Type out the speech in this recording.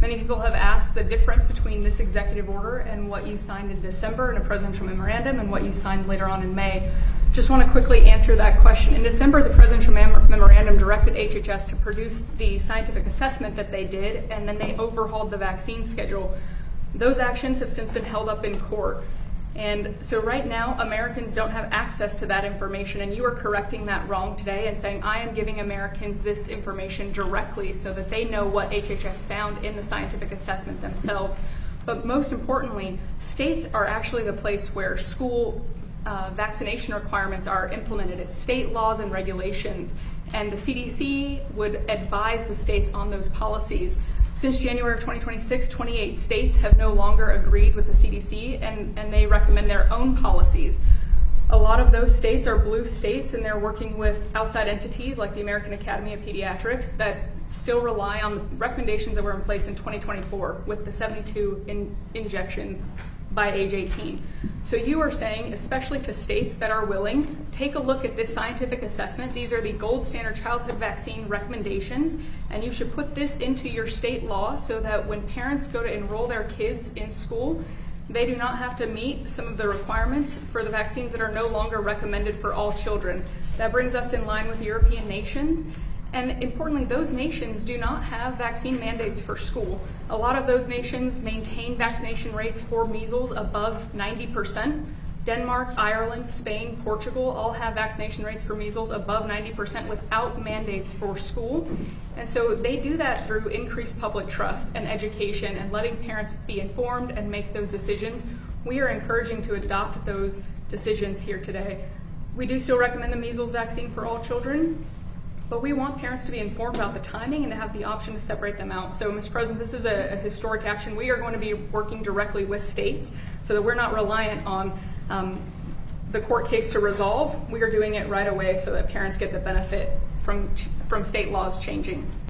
Many people have asked the difference between this executive order and what you signed in December in a presidential memorandum and what you signed later on in May. Just want to quickly answer that question. In December, the presidential memorandum directed HHS to produce the scientific assessment that they did, and then they overhauled the vaccine schedule. Those actions have since been held up in court. And so right now, Americans don't have access to that information, and you are correcting that wrong today and saying, I am giving Americans this information directly so that they know what HHS found in the scientific assessment themselves. But most importantly, states are actually the place where school vaccination requirements are implemented. It's state laws and regulations, and the CDC would advise the states on those policies. Since January of 2026, 28 states have no longer agreed with the CDC, and they recommend their own policies. A lot of those states are blue states, and they're working with outside entities like the American Academy of Pediatrics that still rely on the recommendations that were in place in 2024 with the 72 injections by age 18. So you are saying, especially to states that are willing, take a look at this scientific assessment. These are the gold standard childhood vaccine recommendations, and you should put this into your state law so that when parents go to enroll their kids in school, they do not have to meet some of the requirements for the vaccines that are no longer recommended for all children. That brings us in line with European nations. And importantly, those nations do not have vaccine mandates for school. A lot of those nations maintain vaccination rates for measles above 90%. Denmark, Ireland, Spain, Portugal all have vaccination rates for measles above 90% without mandates for school. And so they do that through increased public trust and education and letting parents be informed and make those decisions. We are encouraging to adopt those decisions here today. We do still recommend the measles vaccine for all children, but we want parents to be informed about the timing and to have the option to separate them out. So, Mr. President, this is a historic action. We are going to be working directly with states so that we're not reliant on the court case to resolve. We are doing it right away so that parents get the benefit from state laws changing.